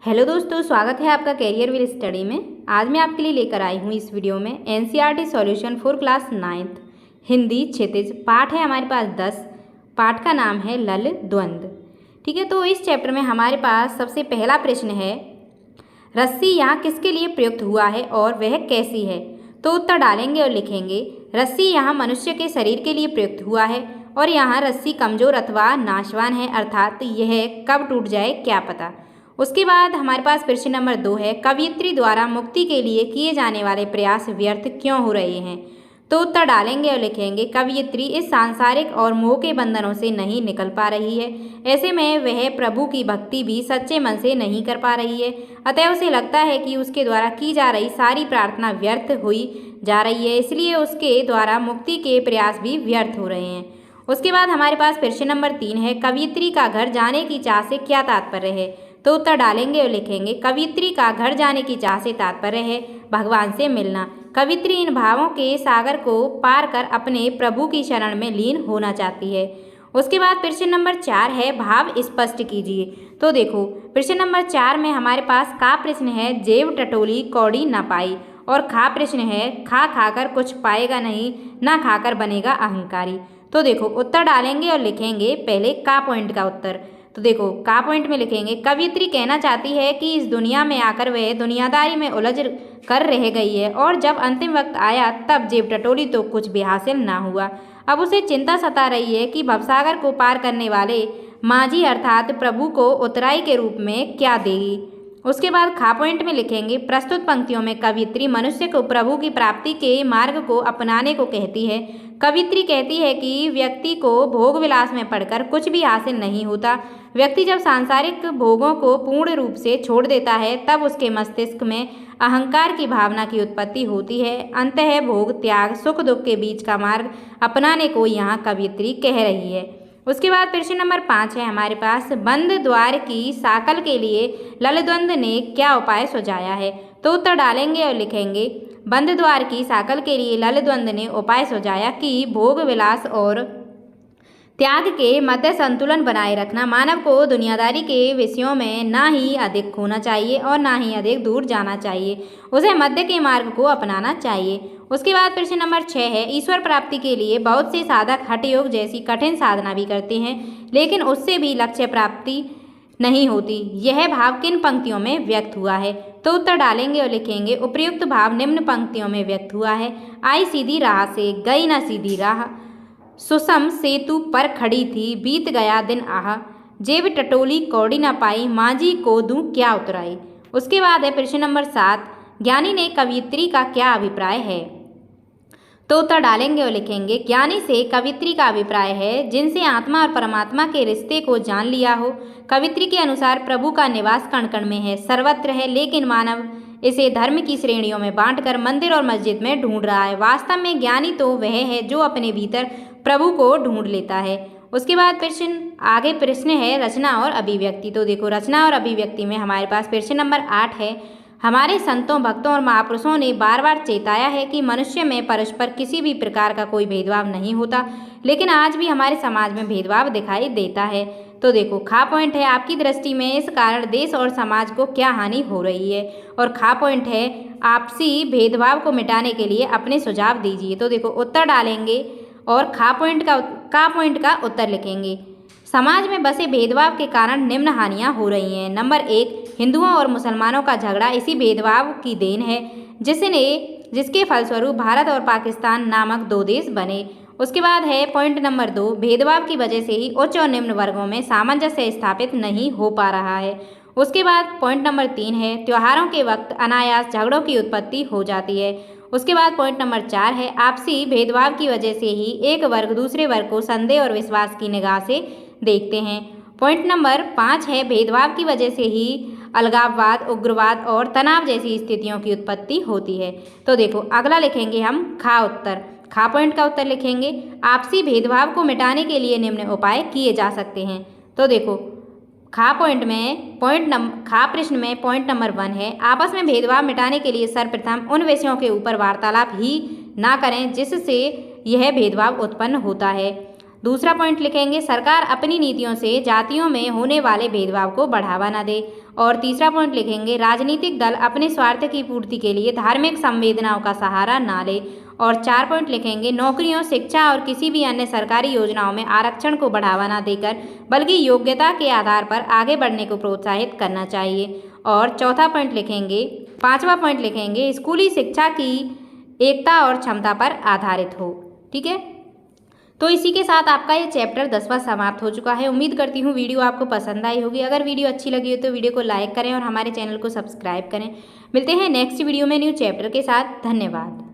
Hello दोस्तों, स्वागत है आपका कैरियर विल स्टडी में। आज मैं आपके लिए लेकर आई हूँ इस वीडियो में NCERT solution for class 9th Hindi Kshitij. पाठ है हमारे पास 10। पाठ का नाम है लल द्वंद्व। ठीक है, तो इस चैप्टर में हमारे पास सबसे पहला प्रश्न है, रस्सी यहाँ किसके लिए प्रयुक्त हुआ है और वह कैसी है। तो उत्तर डालेंगे और लिखेंगे, रस्सी यहाँ मनुष्य के शरीर के लिए प्रयुक्त हुआ है और यहाँ रस्सी कमजोर अथवा नाशवान है, अर्थात यह कब टूट जाए क्या पता। उसके बाद हमारे पास प्रश्न नंबर 2 है, कवयित्री द्वारा मुक्ति के लिए किए जाने वाले प्रयास व्यर्थ क्यों हो रहे हैं। तो उत्तर डालेंगे और लिखेंगे, कवयित्री इस सांसारिक और मोह के बंधनों से नहीं निकल पा रही है। ऐसे में वह प्रभु की भक्ति भी सच्चे मन से नहीं कर पा रही है। अतः उसे लगता है कि उसके द्वारा की जा रही सारी प्रार्थना व्यर्थ हुई जा रही है, इसलिए उसके द्वारा मुक्ति के प्रयास भी व्यर्थ हो रहे हैं। उसके बाद हमारे पास प्रश्न नंबर 3 है, कवयित्री का घर जाने की चाह से क्या तात्पर्य है। तो उत्तर डालेंगे और लिखेंगे, कवयित्री का घर जाने की चाह से तात्पर्य है भगवान से मिलना। कवयित्री इन भावों के सागर को पार कर अपने प्रभु की शरण में लीन होना चाहती है। उसके बाद प्रश्न नंबर 4 है, भाव स्पष्ट कीजिए। तो देखो, प्रश्न नंबर 4 में हमारे पास का प्रश्न है, जेब टटोली कौड़ी न पाई, और खा प्रश्न है, खा खाकर कुछ पाएगा नहीं, ना खाकर बनेगा अहंकारी। तो देखो, उत्तर डालेंगे और लिखेंगे पहले का पॉइंट का उत्तर। तो देखो, का पॉइंट में लिखेंगे, कवयित्री कहना चाहती है कि इस दुनिया में आकर वह दुनियादारी में उलझ कर रह गई है और जब अंतिम वक्त आया तब जेब टटोली तो कुछ भी हासिल ना हुआ। अब उसे चिंता सता रही है कि भवसागर को पार करने वाले माझी अर्थात प्रभु को उतराई के रूप में क्या देगी। उसके बाद खा पॉइंट में लिखेंगे, प्रस्तुत पंक्तियों में कवयित्री मनुष्य को प्रभु की प्राप्ति के मार्ग को अपनाने को कहती है। कवयित्री कहती है कि व्यक्ति को भोग विलास में पड़कर कुछ भी हासिल नहीं होता। व्यक्ति जब सांसारिक भोगों को पूर्ण रूप से छोड़ देता है तब उसके मस्तिष्क में अहंकार की भावना की उत्पत्ति होती है। अंततः भोग त्याग सुख दुख के बीच का मार्ग अपनाने को यहाँ कवयित्री कह रही है। उसके बाद प्रश्न नंबर 5 है हमारे पास, बंद द्वार की साकल के लिए ललद्वंद ने क्या उपाय सुझाया है। तो उत्तर डालेंगे और लिखेंगे, बंद द्वार की साकल के लिए ललद्वंद ने उपाय सुझाया कि भोग विलास और त्याग के मध्य संतुलन बनाए रखना। मानव को दुनियादारी के विषयों में ना ही अधिक खोना चाहिए और ना ही अधिक दूर जाना चाहिए। उसे मध्य के मार्ग को अपनाना चाहिए। उसके बाद प्रश्न नंबर 6 है, ईश्वर प्राप्ति के लिए बहुत से साधक हठ योग जैसी कठिन साधना भी करते हैं, लेकिन उससे भी लक्ष्य प्राप्ति नहीं होती। यह भाव किन पंक्तियों में व्यक्त हुआ है। तो उत्तर डालेंगे और लिखेंगे, उपर्युक्त भाव निम्न पंक्तियों में व्यक्त हुआ है। आई सीधी राह से गई न सीधी राह, सुसम सेतु पर खड़ी थी बीत गया दिन आह, जेब टटोली कौड़ी न पाई माझी को दूं क्या उतराई। उसके बाद है प्रश्न नंबर 7, ज्ञानी ने कवयित्री का क्या अभिप्राय है। तो उत्तर डालेंगे और लिखेंगे, ज्ञानी से कवयित्री का अभिप्राय है जिनसे आत्मा और परमात्मा के रिश्ते को जान लिया हो। कवयित्री के अनुसार प्रभु का निवास कण कण में है, सर्वत्र है, लेकिन मानव इसे धर्म की श्रेणियों में बांटकर मंदिर और मस्जिद में ढूंढ रहा है। वास्तव में ज्ञानी तो वह है जो अपने भीतर प्रभु को ढूंढ लेता है। उसके बाद प्रश्न है, रचना और अभिव्यक्ति। तो देखो, रचना और अभिव्यक्ति में हमारे पास प्रश्न नंबर 8 है, हमारे संतों भक्तों और महापुरुषों ने बार बार चेताया है कि मनुष्य में परस्पर किसी भी प्रकार का कोई भेदभाव नहीं होता, लेकिन आज भी हमारे समाज में भेदभाव दिखाई देता है। तो देखो, खा पॉइंट है, आपकी दृष्टि में इस कारण देश और समाज को क्या हानि हो रही है, और खा पॉइंट है, आपसी भेदभाव को मिटाने के लिए अपने सुझाव दीजिए। तो देखो, उत्तर डालेंगे और का पॉइंट का उत्तर लिखेंगे। समाज में बसे भेदभाव के कारण निम्न हानियां हो रही हैं। नंबर 1, हिंदुओं और मुसलमानों का झगड़ा इसी भेदभाव की देन है, जिसके फलस्वरूप भारत और पाकिस्तान नामक 2 देश बने। उसके बाद है पॉइंट नंबर 2, भेदभाव की वजह से ही उच्च और निम्न वर्गों में सामंजस्य स्थापित नहीं हो पा रहा है। उसके बाद पॉइंट नंबर 3 है, त्योहारों के वक्त अनायास झगड़ों की उत्पत्ति हो जाती है। उसके बाद पॉइंट नंबर 4 है, आपसी भेदभाव की वजह से ही एक वर्ग दूसरे वर्ग को संदेह और विश्वास की निगाह से देखते हैं। पॉइंट नंबर 5 है, भेदभाव की वजह से ही अलगाववाद, उग्रवाद और तनाव जैसी स्थितियों की उत्पत्ति होती है। तो देखो, अगला लिखेंगे हम खा पॉइंट का उत्तर लिखेंगे, आपसी भेदभाव को मिटाने के लिए निम्न उपाय किए जा सकते हैं। तो देखो, खा प्रश्न में पॉइंट नंबर 1 है, आपस में भेदभाव मिटाने के लिए सर्वप्रथम उन विषयों के ऊपर वार्तालाप ही ना करें जिससे यह भेदभाव उत्पन्न होता है। दूसरा पॉइंट लिखेंगे सरकार अपनी नीतियों से जातियों में होने वाले भेदभाव को बढ़ावा न दे। और तीसरा पॉइंट लिखेंगे राजनीतिक दल अपने स्वार्थ की पूर्ति के लिए धार्मिक संवेदनाओं का सहारा ना ले। और 4 पॉइंट लिखेंगे नौकरियों, शिक्षा और किसी भी अन्य सरकारी योजनाओं में आरक्षण को बढ़ावा न देकर बल्कि योग्यता के आधार पर आगे बढ़ने को प्रोत्साहित करना चाहिए। और चौथा पॉइंट लिखेंगे, 5वां पॉइंट लिखेंगे स्कूली शिक्षा की एकता और क्षमता पर आधारित हो। ठीक है, तो इसी के साथ आपका ये चैप्टर 10वां समाप्त हो चुका है। उम्मीद करती हूँ वीडियो आपको पसंद आई होगी। अगर वीडियो अच्छी लगी हो तो वीडियो को लाइक करें और हमारे चैनल को सब्सक्राइब करें। मिलते हैं नेक्स्ट वीडियो में न्यू चैप्टर के साथ। धन्यवाद।